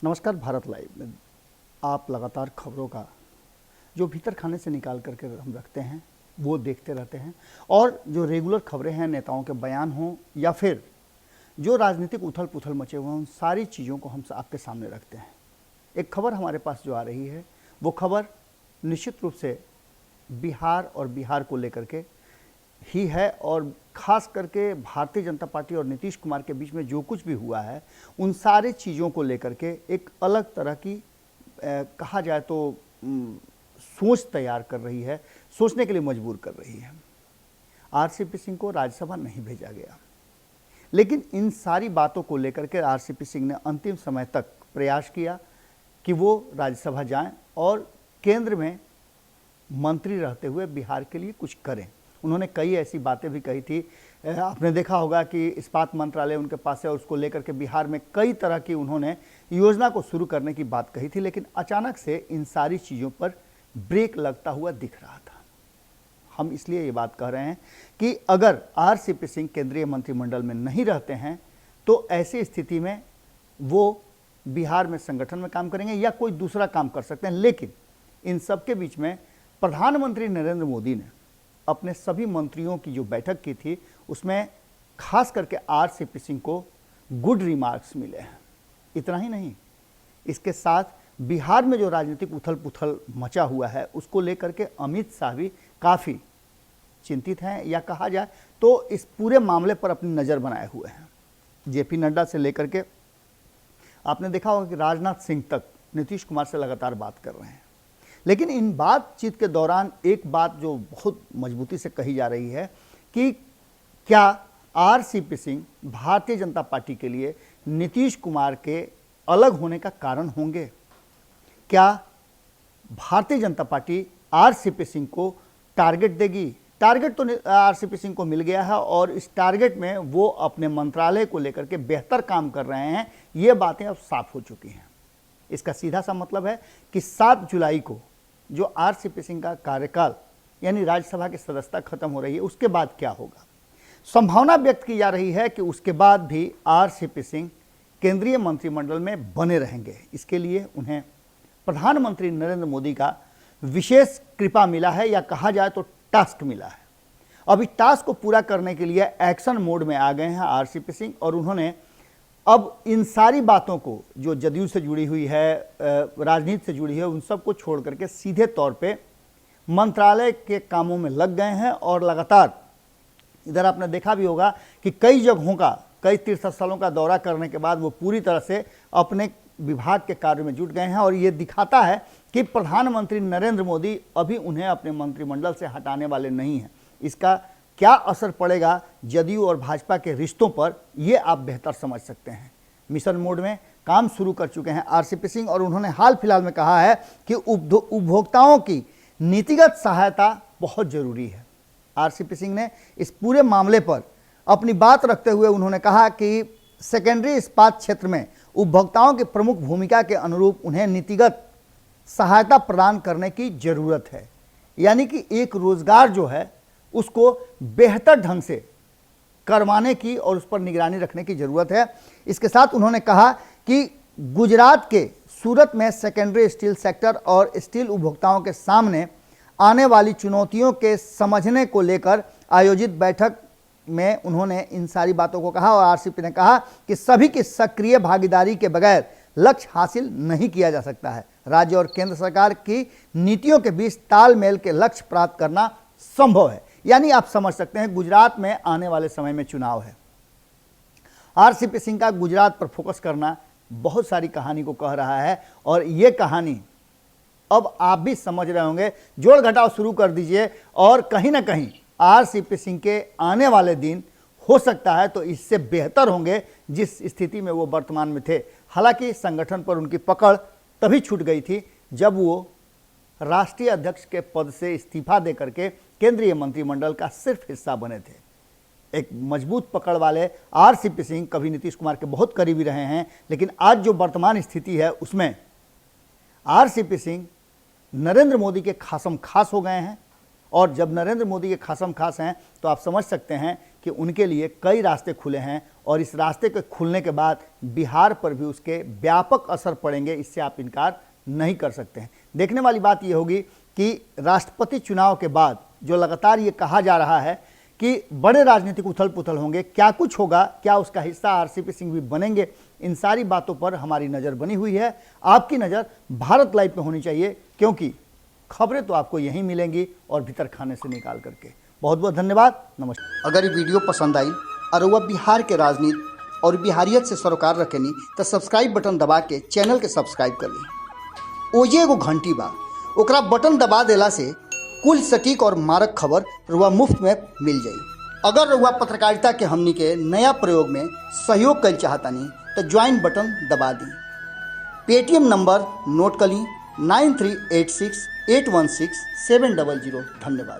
नमस्कार। भारत लाइव में आप लगातार खबरों का जो भीतर खाने से निकाल करके हम रखते हैं वो देखते रहते हैं, और जो रेगुलर खबरें हैं, नेताओं के बयान हों या फिर जो राजनीतिक उथल पुथल मचे हुए हैं, उन सारी चीज़ों को हम आपके सामने रखते हैं। एक खबर हमारे पास जो आ रही है वो खबर निश्चित रूप से बिहार और बिहार को लेकर के ही है, और ख़ास करके भारतीय जनता पार्टी और नीतीश कुमार के बीच में जो कुछ भी हुआ है उन सारी चीज़ों को लेकर के एक अलग तरह की कहा जाए तो सोच तैयार कर रही है, सोचने के लिए मजबूर कर रही है। आरसीपी सिंह को राज्यसभा नहीं भेजा गया, लेकिन इन सारी बातों को लेकर के आरसीपी सिंह ने अंतिम समय तक प्रयास किया कि वो राज्यसभा जाएं और केंद्र में मंत्री रहते हुए बिहार के लिए कुछ करें। उन्होंने कई ऐसी बातें भी कही थी। आपने देखा होगा कि इस्पात मंत्रालय उनके पास है और उसको लेकर के बिहार में कई तरह की उन्होंने योजना को शुरू करने की बात कही थी, लेकिन अचानक से इन सारी चीज़ों पर ब्रेक लगता हुआ दिख रहा था। हम इसलिए ये बात कह रहे हैं कि अगर आरसीपी सिंह केंद्रीय मंत्रिमंडल में नहीं रहते हैं तो ऐसी स्थिति में वो बिहार में संगठन में काम करेंगे या कोई दूसरा काम कर सकते हैं। लेकिन इन सब के बीच में प्रधानमंत्री नरेंद्र मोदी ने अपने सभी मंत्रियों की जो बैठक की थी उसमें खास करके आरसीपी सिंह को गुड रिमार्क्स मिले हैं। इतना ही नहीं, इसके साथ बिहार में जो राजनीतिक उथल पुथल मचा हुआ है उसको लेकर के अमित शाह भी काफ़ी चिंतित हैं, या कहा जाए तो इस पूरे मामले पर अपनी नज़र बनाए हुए हैं। जेपी नड्डा से लेकर के आपने देखा होगा कि राजनाथ सिंह तक नीतीश कुमार से लगातार बात कर रहे हैं। लेकिन इन बातचीत के दौरान एक बात जो बहुत मजबूती से कही जा रही है कि क्या आरसीपी सिंह भारतीय जनता पार्टी के लिए नीतीश कुमार के अलग होने का कारण होंगे? क्या भारतीय जनता पार्टी आरसीपी सिंह को टारगेट देगी? टारगेट तो आरसीपी सिंह को मिल गया है और इस टारगेट में वो अपने मंत्रालय को लेकर के बेहतर काम कर रहे हैं। ये बातें अब साफ हो चुकी हैं। इसका सीधा सा मतलब है कि 7 जुलाई को जो आरसीपी सिंह का कार्यकाल यानी राज्यसभा की सदस्यता खत्म हो रही है, उसके बाद क्या होगा। संभावना व्यक्त की जा रही है कि उसके बाद भी आरसीपी सिंह केंद्रीय मंत्रिमंडल में बने रहेंगे। इसके लिए उन्हें प्रधानमंत्री नरेंद्र मोदी का विशेष कृपा मिला है, या कहा जाए तो टास्क मिला है। अभी टास्क को पूरा करने के लिए एक्शन मोड में आ गए हैं आरसीपी सिंह, और उन्होंने अब इन सारी बातों को जो जदयू से जुड़ी हुई है, राजनीति से जुड़ी है, उन सब को छोड़ करके सीधे तौर पे मंत्रालय के कामों में लग गए हैं। और लगातार इधर आपने देखा भी होगा कि कई जगहों का, कई तीर्थ स्थलों का दौरा करने के बाद वो पूरी तरह से अपने विभाग के कार्य में जुट गए हैं। और ये दिखाता है कि प्रधानमंत्री नरेंद्र मोदी अभी उन्हें अपने मंत्रिमंडल से हटाने वाले नहीं हैं। इसका क्या असर पड़ेगा जदयू और भाजपा के रिश्तों पर, ये आप बेहतर समझ सकते हैं। मिशन मोड में काम शुरू कर चुके हैं आरसीपी सिंह, और उन्होंने हाल फिलहाल में कहा है कि उपभोक्ताओं की नीतिगत सहायता बहुत जरूरी है। आरसीपी सिंह ने इस पूरे मामले पर अपनी बात रखते हुए उन्होंने कहा कि सेकेंडरी इस्पात क्षेत्र में उपभोक्ताओं की प्रमुख भूमिका के अनुरूप उन्हें नीतिगत सहायता प्रदान करने की जरूरत है। यानी कि एक रोजगार जो है उसको बेहतर ढंग से करवाने की और उस पर निगरानी रखने की जरूरत है। इसके साथ उन्होंने कहा कि गुजरात के सूरत में सेकेंडरी स्टील सेक्टर और स्टील उपभोक्ताओं के सामने आने वाली चुनौतियों के समझने को लेकर आयोजित बैठक में उन्होंने इन सारी बातों को कहा। और आरसीपी ने कहा कि सभी की सक्रिय भागीदारी के बगैर लक्ष्य हासिल नहीं किया जा सकता है। राज्य और केंद्र सरकार की नीतियों के बीच तालमेल के लक्ष्य प्राप्त करना संभव है। यानी आप समझ सकते हैं गुजरात में आने वाले समय में चुनाव है। आरसीपी सिंह का गुजरात पर फोकस करना बहुत सारी कहानी को कह रहा है, और ये कहानी अब आप भी समझ रहे होंगे। जोड़ घटाव शुरू कर दीजिए, और कहीं ना कहीं आरसीपी सिंह के आने वाले दिन हो सकता है तो इससे बेहतर होंगे जिस स्थिति में वो वर्तमान में थे। हालांकि संगठन पर उनकी पकड़ तभी छूट गई थी जब वो राष्ट्रीय अध्यक्ष के पद से इस्तीफा देकर के केंद्रीय मंत्रिमंडल का सिर्फ हिस्सा बने थे। एक मजबूत पकड़ वाले आरसीपी सिंह कभी नीतीश कुमार के बहुत करीबी रहे हैं, लेकिन आज जो वर्तमान स्थिति है उसमें आरसीपी सिंह नरेंद्र मोदी के खासम खास हो गए हैं। और जब नरेंद्र मोदी के खासम खास हैं तो आप समझ सकते हैं कि उनके लिए कई रास्ते खुले हैं और इस रास्ते के खुलने के बाद बिहार पर भी उसके व्यापक असर पड़ेंगे, इससे आप इनकार नहीं कर सकते हैं। देखने वाली बात यह होगी कि राष्ट्रपति चुनाव के बाद जो लगातार ये कहा जा रहा है कि बड़े राजनीतिक उथल पुथल होंगे, क्या कुछ होगा, क्या उसका हिस्सा आरसीपी सिंह भी बनेंगे, इन सारी बातों पर हमारी नज़र बनी हुई है। आपकी नज़र भारत लाइव पे होनी चाहिए, क्योंकि खबरें तो आपको यहीं मिलेंगी और भीतर खाने से निकाल करके। बहुत बहुत धन्यवाद, नमस्कार। अगर ये वीडियो पसंद आई और वह बिहार के राजनीति और बिहारियत से सरोकार रखेनी तो सब्सक्राइब बटन दबा के चैनल के सब्सक्राइब कर ली। ओजे एगो घंटी बा, ओकरा बटन दबा देला से कुल सटीक और मारक खबर रुआ मुफ्त में मिल जाई। अगर रुआ पत्रकारिता के हमनी के नया प्रयोग में सहयोग कर चाहतानी तो ज्वाइन बटन दबा दी। पेटीएम नंबर नोट कर ली 9386816700। धन्यवाद।